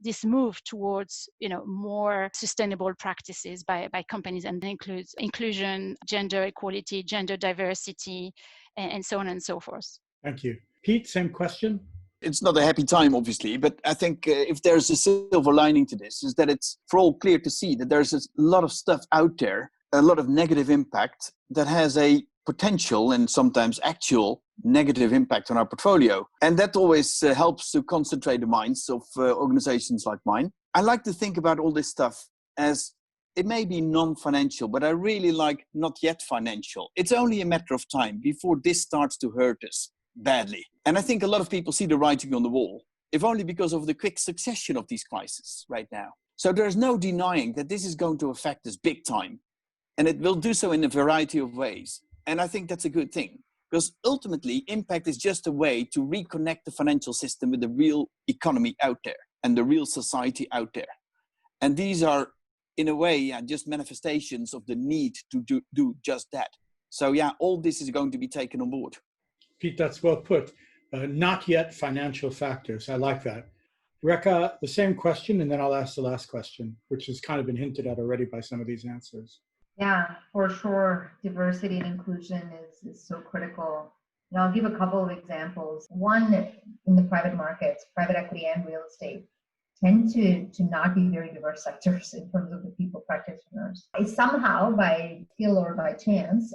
this move towards, more sustainable practices by companies, and that includes inclusion, gender equality, gender diversity, and so on and so forth. Thank you. Pete, same question. It's not a happy time, obviously, but I think if there's a silver lining to this, is that it's for all clear to see that there's a lot of stuff out there, a lot of negative impact that has a potential and sometimes actual negative impact on our portfolio. And that always helps to concentrate the minds of organizations like mine. I like to think about all this stuff as it may be non-financial, but I really like not yet financial. It's only a matter of time before this starts to hurt us badly. And I think a lot of people see the writing on the wall, if only because of the quick succession of these crises right now. So there's no denying that this is going to affect us big time. And it will do so in a variety of ways. And I think that's a good thing, because ultimately impact is just a way to reconnect the financial system with the real economy out there and the real society out there. And these are, in a way, just manifestations of the need to do just that. So yeah, all this is going to be taken on board. Pete, that's well put. Not yet financial factors. I like that. Rekha, the same question, and then I'll ask the last question, which has kind of been hinted at already by some of these answers. Yeah, for sure. Diversity and inclusion is so critical. And I'll give a couple of examples. One, in the private markets, private equity and real estate tend to not be very diverse sectors in terms of the people practitioners. It's somehow, by skill or by chance,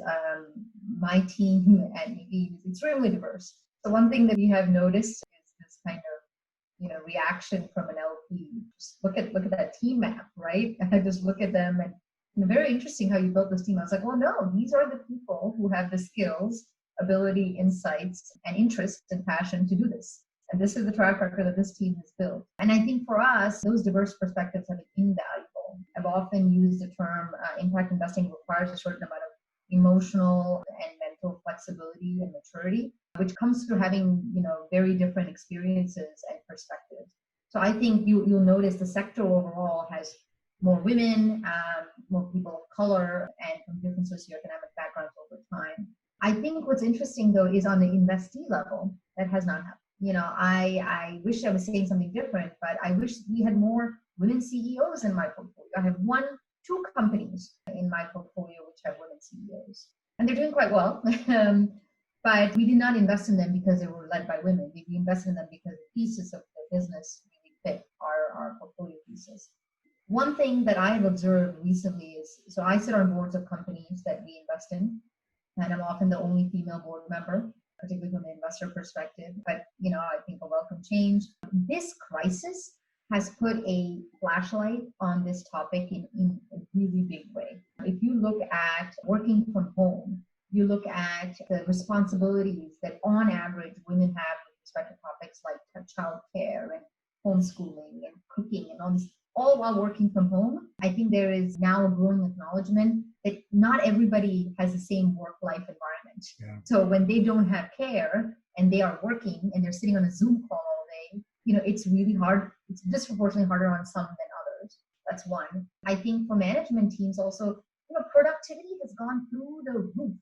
my team at EV is extremely diverse. So one thing that we have noticed is this kind of reaction from an LP. Just look at that team map, right? And I just look at them, and very interesting how you built this team. I was like, well, no, these are the people who have the skills, ability, insights, and interest and passion to do this. And this is the track record that this team has built. And I think for us, those diverse perspectives have been invaluable. I've often used the term impact investing requires a certain amount of emotional and mental flexibility and maturity, which comes through having very different experiences and perspectives. So I think you'll notice the sector overall has more women, more people of color, and from different socioeconomic backgrounds over time. I think what's interesting, though, is on the investee level, that has not happened. I wish I was saying something different, but I wish we had more women CEOs in my portfolio. I have 2 companies in my portfolio which have women CEOs, and they're doing quite well. But we did not invest in them because they were led by women. We invested in them because the pieces of the business really fit our portfolio pieces. One thing that I've observed recently is, so I sit on boards of companies that we invest in, and I'm often the only female board member, particularly from the investor perspective. But, I think a welcome change. This crisis has put a flashlight on this topic in a really big way. If you look at working from home, you look at the responsibilities that on average women have with respect to topics like childcare and homeschooling and cooking and all this, all while working from home. I think there is now a growing acknowledgement that not everybody has the same work-life environment. Yeah. So when they don't have care and they are working and they're sitting on a Zoom call all day, it's really hard. It's disproportionately harder on some than others. That's one. I think for management teams also, productivity has gone through the roof.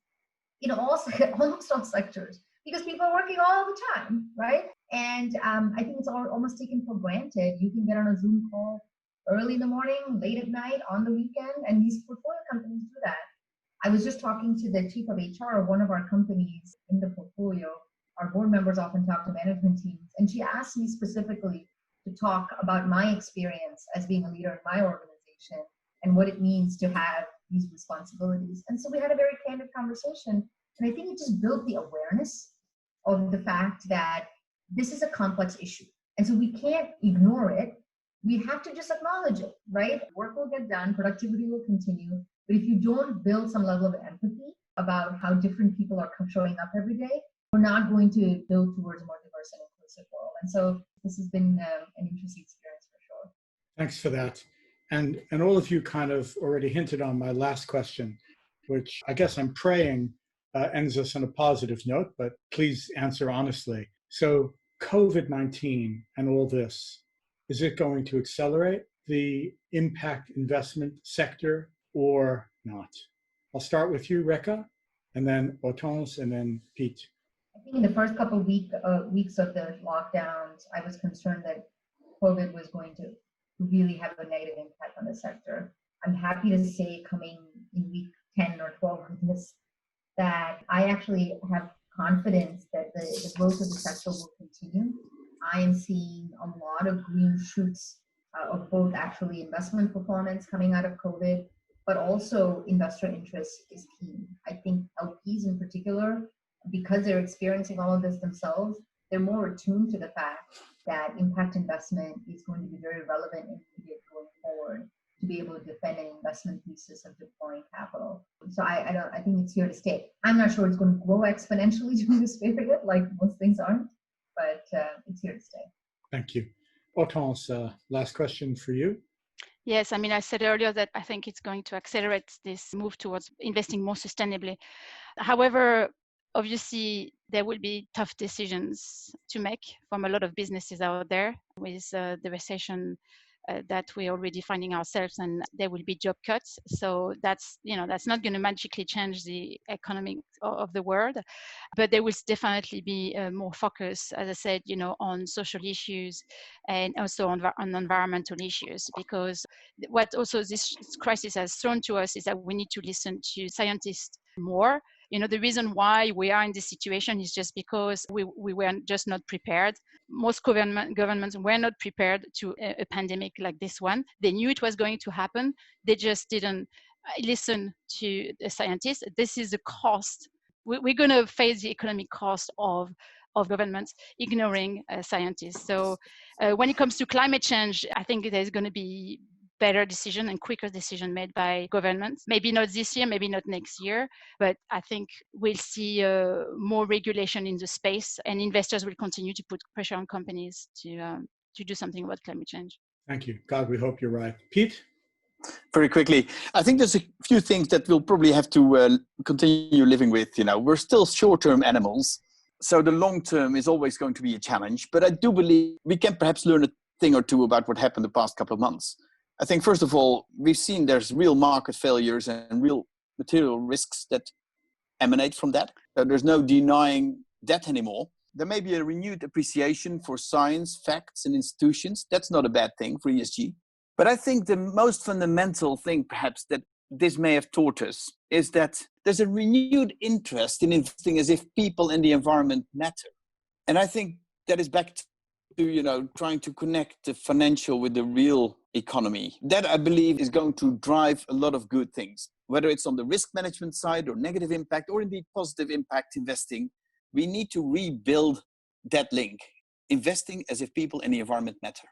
Almost all sectors, because people are working all the time, right? And I think it's almost taken for granted. You can get on a Zoom call early in the morning, late at night, on the weekend, and these portfolio companies do that. I was just talking to the chief of HR of one of our companies in the portfolio. Our board members often talk to management teams, and she asked me specifically to talk about my experience as being a leader in my organization and what it means to have these responsibilities. And so we had a very candid conversation, and I think it just built the awareness of the fact that this is a complex issue. And so we can't ignore it. We have to just acknowledge it, right? Work will get done, productivity will continue. But if you don't build some level of empathy about how different people are showing up every day, we're not going to build towards a more diverse and inclusive world. And so this has been an interesting experience for sure. Thanks for that. And all of you kind of already hinted on my last question, which I guess I'm praying ends us on a positive note, but please answer honestly. So COVID-19 and all this, is it going to accelerate the impact investment sector or not? I'll start with you, Rekha, and then Hortense, and then Pete. I think in the first couple of weeks of the lockdowns, I was concerned that COVID was going to really have a negative impact on the sector. I'm happy to say coming in week 10 or 12 of this, that I actually have confidence that the growth of the sector will continue. I am seeing a lot of green shoots of both actually investment performance coming out of COVID, but also investor interest is key. I think LPs in particular, because they're experiencing all of this themselves, they're more attuned to the fact that impact investment is going to be very relevant and needed going forward to be able to defend an investment thesis of deploying capital. So I think it's here to stay. I'm not sure it's going to grow exponentially during this period, like most things aren't, but it's here to stay. Thank you. Hortense, last question for you. Yes, I said earlier that I think it's going to accelerate this move towards investing more sustainably. However, obviously, there will be tough decisions to make from a lot of businesses out there with the recession that we're already finding ourselves, and there will be job cuts. So that's not going to magically change the economy of the world, but there will definitely be more focus, as I said, on social issues and also on environmental issues, because what also this crisis has thrown to us is that we need to listen to scientists more. The reason why we are in this situation is just because we were just not prepared. Most governments were not prepared to a pandemic like this one. They knew it was going to happen. They just didn't listen to the scientists. This is the cost. We're going to face the economic cost of governments ignoring scientists. So when it comes to climate change, I think there's going to be better decision and quicker decision made by governments. Maybe not this year, maybe not next year, but I think we'll see more regulation in the space, and investors will continue to put pressure on companies to do something about climate change. Thank you. God, we hope you're right. Pete? Very quickly, I think there's a few things that we'll probably have to continue living with. We're still short-term animals, so the long term is always going to be a challenge. But I do believe we can perhaps learn a thing or two about what happened the past couple of months. I think, first of all, we've seen there's real market failures and real material risks that emanate from that. There's no denying that anymore. There may be a renewed appreciation for science, facts, and institutions. That's not a bad thing for ESG. But I think the most fundamental thing, perhaps, that this may have taught us is that there's a renewed interest in investing as if people and the environment matter. And I think that is back to to, trying to connect the financial with the real economy. That, I believe, is going to drive a lot of good things, whether it's on the risk management side or negative impact or indeed positive impact investing. We need to rebuild that link, investing as if people and the environment matter.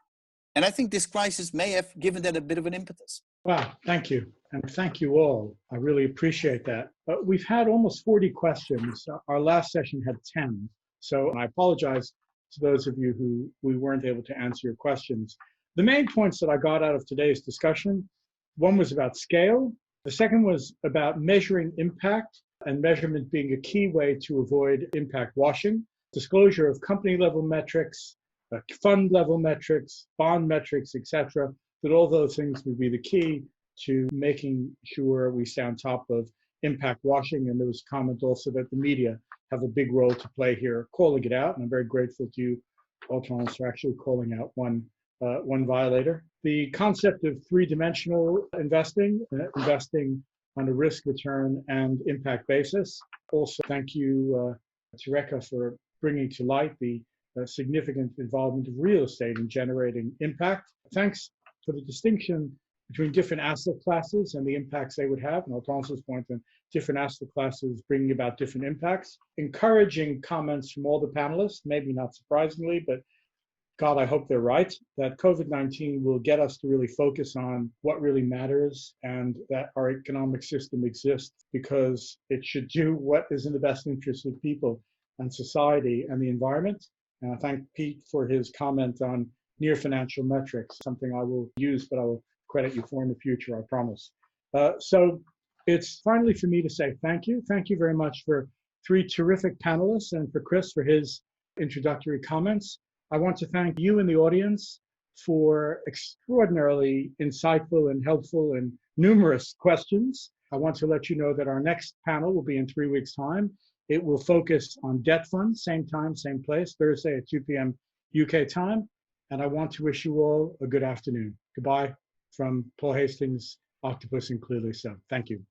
And I think this crisis may have given that a bit of an impetus. Wow, thank you. And thank you all. I really appreciate that. We've had almost 40 questions. Our last session had 10. So I apologize to those of you who we weren't able to answer your questions. The main points that I got out of today's discussion, one was about scale. The second was about measuring impact and measurement being a key way to avoid impact washing. Disclosure of company level metrics, fund level metrics, bond metrics, etc. That all those things would be the key to making sure we stay on top of impact washing. And there was a comment also that the media have a big role to play here, calling it out. And I'm very grateful to you, Octopus, for actually calling out one violator. The concept of three-dimensional investing, investing on a risk, return, and impact basis. Also, thank you to Rekha for bringing to light the significant involvement of real estate in generating impact. Thanks for the distinction between different asset classes and the impacts they would have, and Octopus's point on different asset classes bringing about different impacts. Encouraging comments from all the panelists, maybe not surprisingly, but God, I hope they're right, that COVID-19 will get us to really focus on what really matters and that our economic system exists because it should do what is in the best interest of people and society and the environment. And I thank Pete for his comment on near financial metrics, something I will use, but I will credit you for in the future, I promise. So it's finally for me to say thank you. Thank you very much for three terrific panelists and for Chris for his introductory comments. I want to thank you in the audience for extraordinarily insightful and helpful and numerous questions. I want to let you know that our next panel will be in 3 weeks' time. It will focus on debt funds, same time, same place, Thursday at 2 p.m. UK time. And I want to wish you all a good afternoon. Goodbye from Paul Hastings, Octopus, and ClearlySo. Thank you.